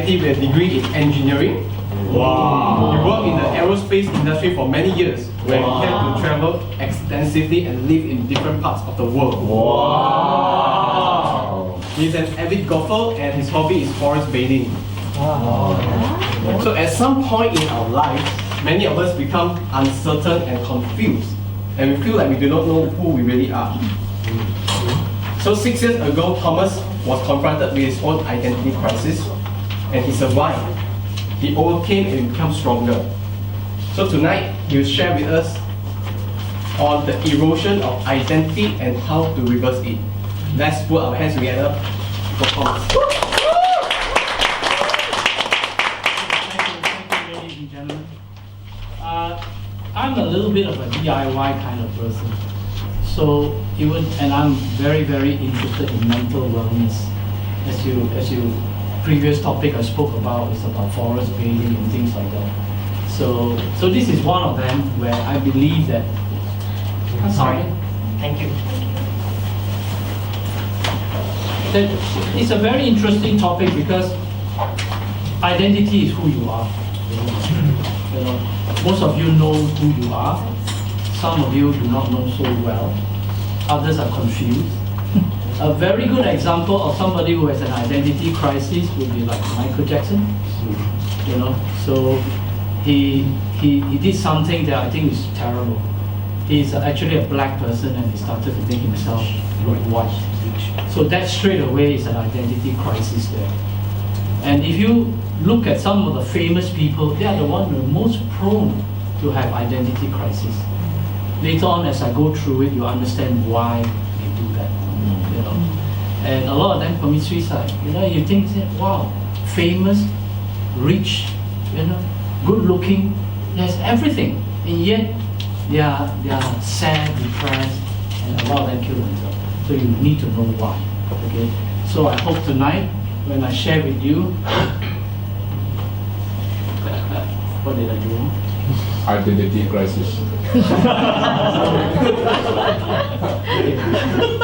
MIT with a degree in engineering. Wow. He worked in the aerospace industry for many years, where he had to travel extensively and live in different parts of the world. Wow. He's an avid golfer and his hobby is forest bathing. Wow. So at some point in our lives, many of us become uncertain and confused, and we feel like we do not know who we really are. So 6 years ago, Thomas was confronted with his own identity crisis, and he survived. He overcame and became stronger. So tonight, he will share with us on the erosion of identity and how to reverse it. Let's put our hands together for Thomas. Thank you, ladies and gentlemen. I'm a little bit of a DIY kind of person. So and I'm very, very interested in mental wellness. As you previous topic I spoke about is about forest bathing and things like that. So this is one of them where I believe that. I'm sorry. Thank you. It's a very interesting topic because identity is who you are. You know, most of you know who you are. Some of you do not know so well. Others are confused. A very good example of somebody who has an identity crisis would be like Michael Jackson. You know, so he did something that I think is terrible. He's actually a black person and he started to make himself look white. So that straight away is an identity crisis there. And if you look at some of the famous people, they are the ones who are most prone to have identity crisis. Later on, as I go through it, you understand why they do that. You know, and a lot of them commit suicide. You know, you think, wow, famous, rich, you know, good-looking, there's everything, and yet they are sad, depressed, and a lot of them kill themselves. So you need to know why. Okay. So I hope tonight, when I share with you, what did I do? Identity crisis.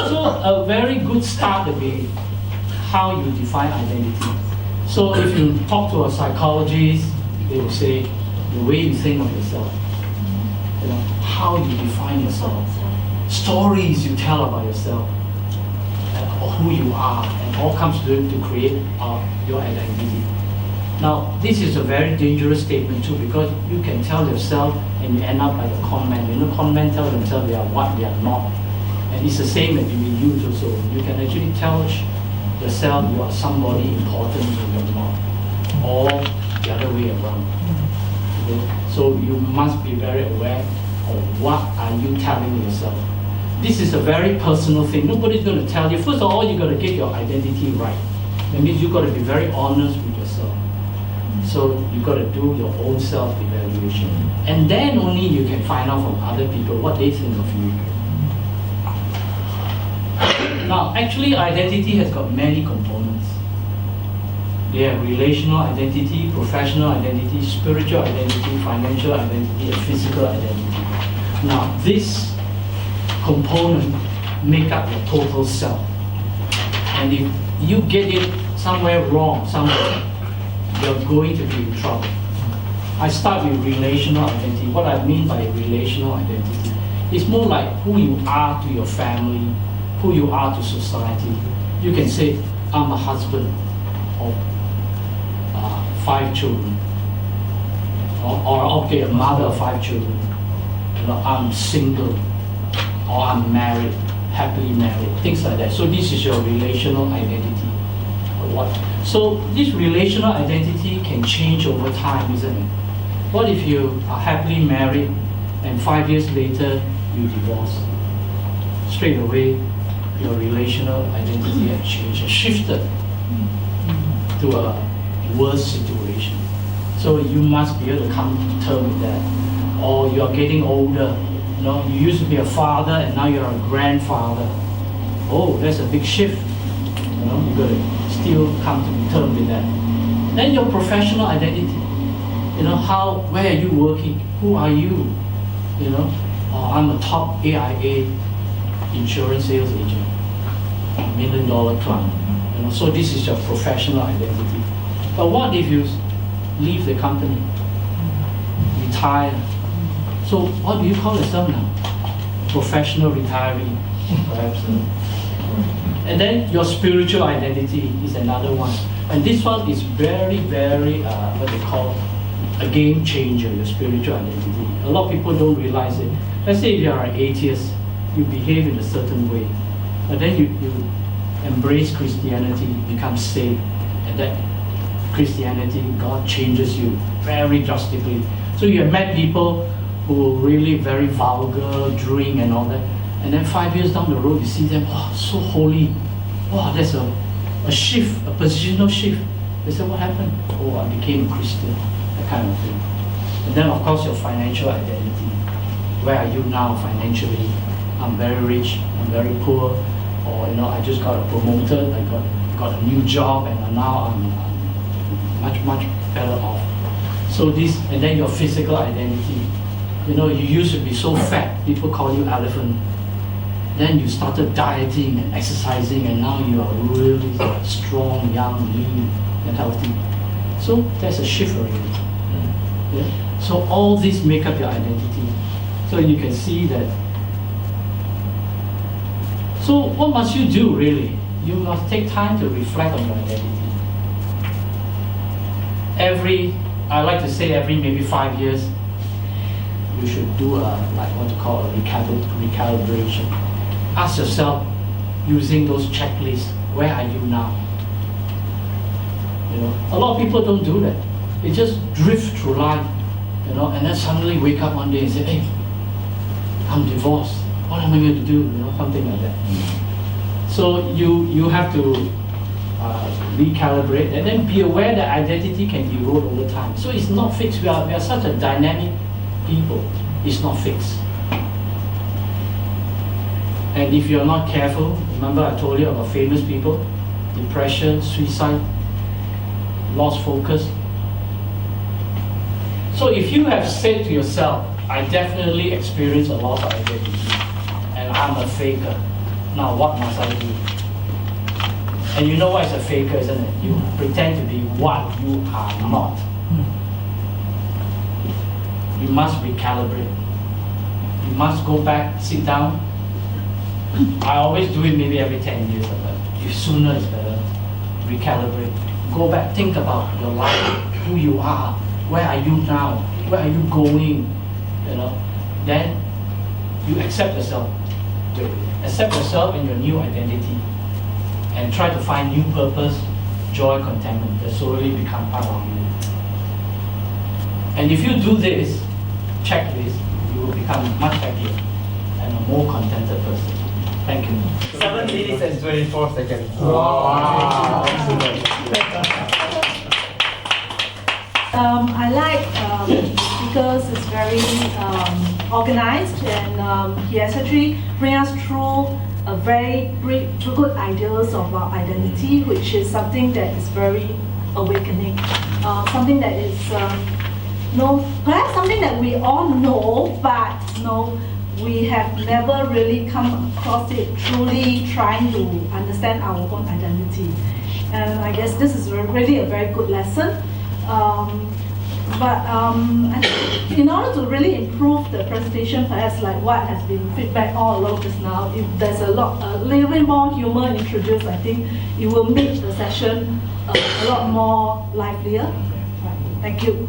So a very good start would be how you define identity. So if you talk to a psychologist, they will say the way you think of yourself, you know, how you define yourself, stories you tell about yourself, who you are, and all comes to create your identity. Now, this is a very dangerous statement too, because you can tell yourself and you end up like a con man. You know, con men tell themselves they are what they are not. And it's the same as you use also. You can actually tell yourself you are somebody important and you're not. Or the other way around. Okay? So you must be very aware of what are you telling yourself. This is a very personal thing. Nobody's going to tell you. First of all, you got to get your identity right. That means you got to be very honest with yourself. So you got to do your own self-evaluation. And then only you can find out from other people what they think of you. Now, actually, identity has got many components. They have relational identity, professional identity, spiritual identity, financial identity, and physical identity. Now, this component make up your total self. And if you get it somewhere wrong, somewhere, you're going to be in trouble. I start with relational identity. What I mean by relational identity is more like who you are to your family, who you are to society. You can say, I'm a husband of 5 children, or okay, a mother of 5 children. You know, I'm single, or I'm married, happily married, things like that. So this is your relational identity. So this relational identity can change over time, isn't it? What if you are happily married and 5 years later you divorce? Straight away, your relational identity has changed, has shifted to a worse situation. So you must be able to come to terms with that. Or you are getting older. You know, you used to be a father and now you're a grandfather. Oh, that's a big shift. You know, you got to still come to terms with that. Then your professional identity. You know, where are you working? Who are you? You know, I'm a top AIA insurance sales agent, $1 million client. You know, so this is your professional identity. But what if you leave the company, retire? So what do you call yourself now? Professional retiree, perhaps. And then your spiritual identity is another one. And this one is very, very, what they call a game changer, your spiritual identity. A lot of people don't realize it. Let's say if you are an atheist, you behave in a certain way. But then you embrace Christianity, become saved. And that Christianity, God changes you very drastically. So you have met people who are really very vulgar, drink and all that. And then 5 years down the road, you see them, oh, so holy. Wow, there's a shift, a positional shift. They say, what happened? Oh, I became a Christian, that kind of thing. And then, of course, your financial identity. Where are you now financially? I'm very rich, I'm very poor, or I just got promoted, I got a new job, and now I'm much better off. So this, and then your physical identity. You used to be so fat, people call you elephant. Then you started dieting and exercising, and now you are really strong, young, lean, and healthy. So there's a shift already. Yeah? So all these make up your identity. So you can see that. So what must you do really? You must take time to reflect on your identity. I like to say every maybe 5 years, you should do what to call a recalibration. Ask yourself, using those checklists, where are you now? A lot of people don't do that. They just drift through life, and then suddenly wake up one day and say, hey, I'm divorced. What am I going to do? Something like that. So you have to recalibrate and then be aware that identity can erode over time. So it's not fixed. We are such a dynamic people. It's not fixed. And if you're not careful, remember I told you about famous people, depression, suicide, lost focus. So if you have said to yourself, I definitely experienced a loss of identity, and I'm a faker, now what must I do? And you know what is a faker, isn't it? You pretend to be what you are not. You must recalibrate. You must go back, sit down. I always do it maybe every 10 years, but if sooner is better. Recalibrate. Go back, think about your life, who you are, where are you now, where are you going, Then you accept yourself. Accept yourself and your new identity, and try to find new purpose, joy, contentment that slowly become part of you. And if you do this checklist, you will become much happier and a more contented person. Thank you. 7 minutes and 24 seconds. Wow. I like because it's very organized, and he has actually bring us through a very good ideas of our identity, which is something that is very awakening, something that is perhaps something that we all know, but we have never really come across it, truly trying to understand our own identity. And I guess this is really a very good lesson. But in order to really improve the presentation, perhaps like what has been feedback all along just now, if there's a little bit more humor introduced, I think it will make the session a lot more livelier. Right. Thank you.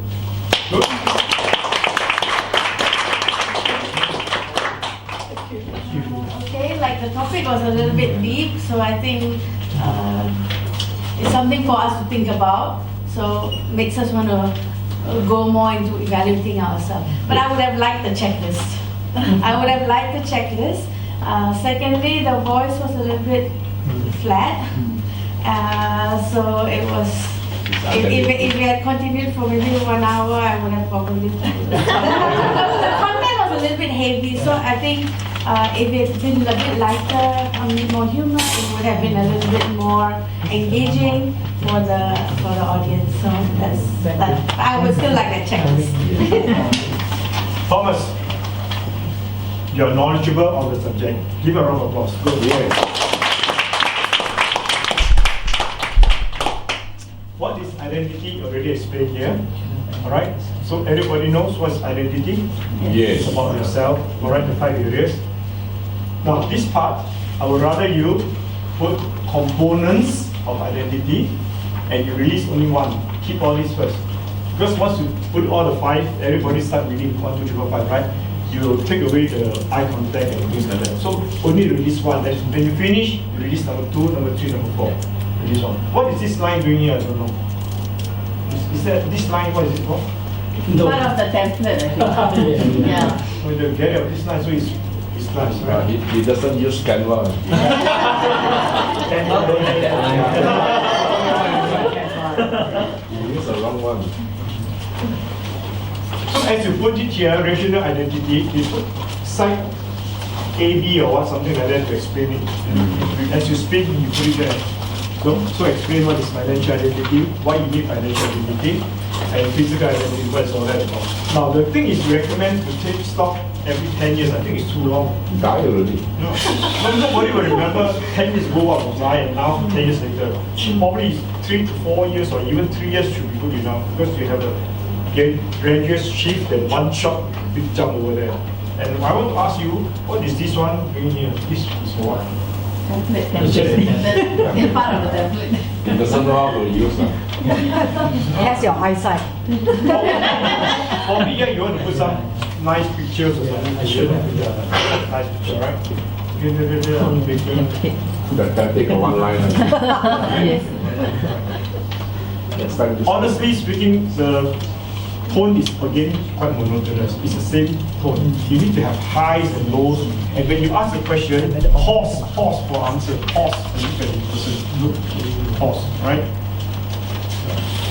Okay, like the topic was a little bit deep, so I think it's something for us to think about. So makes us want to go more into evaluating ourselves. But I would have liked the checklist. I would have liked the checklist. Secondly, the voice was a little bit flat. So it was, if we had continued for maybe 1 hour, I would have probably, the content was a little bit heavy. So I think if it's been a bit lighter, a bit more humor, it would have been a little bit more engaging for the audience. So that. I would still like that checklist. Thomas, you're knowledgeable of the subject. Give a round of applause. Good. Yeah. What is identity? identity already explained here. Alright? So everybody knows what's identity? Yes. It's about yourself. Alright, the 5 areas. Now this part, I would rather you put components of identity and you release only one. Keep all these first. Because once you put all the 5, everybody start reading 1, 2, 3, 4, 5, right? You take away the eye contact and things like that. So only release one. Then when you finish, you release number 2, number 3, number 4. Release one. What is this line doing here? I don't know. Is that this line? What is it for? Part of the template, I think. Yeah. When you get out this line, so it's nice, right? He doesn't use Canva. He used the wrong one. So as you put it here, rational identity, you put side A, B or what, something like that to explain it. And as you speak, you put it there. So explain what is financial identity, why you need financial identity, and physical identity, what is all that about. Now the thing is, we recommend to take stock every 10 years. I think it's too long. Die already. No, nobody will remember 10 years ago what was I and now 10 years later. Probably 3 to 4 years or even 3 years should be good enough because you have a grandiose shift and one shot big jump over there. And I want to ask you, what is this one doing here? This is for what? Template. It's part of the template. He doesn't know how to use it. That's your eyesight. For me, yeah, you want to put some nice pictures or something. I should have put a nice picture, right? That take a one liner. Yes. Next time, Honestly speaking, the tone is again quite monotonous. It's the same tone. You need to have highs and lows. And when you ask a question, pause for answer. Pause and look at the person. Look, pause, right?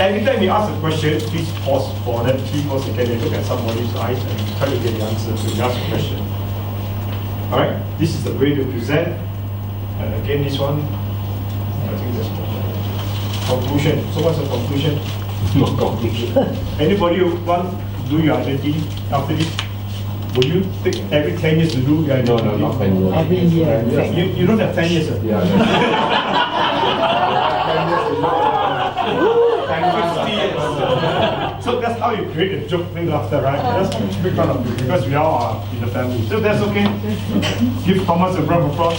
Every time you ask a question, please pause for that 3-4 seconds and look at somebody's eyes and try to get the answer to the ask question. Alright? This is the way to present. And again, this one, I think that's conclusion. So what's the conclusion? no conclusion. Anybody want to do your identity after this? Would you take every 10 years to do your No, identity? no, not 10 years. Every year. 10 years. You don't have 10 years, sir? Yeah. 50 years. So that's how you create a joke, big laughter, right? That's big fun of you because we all are in the family. So that's okay. Give Thomas a round of applause.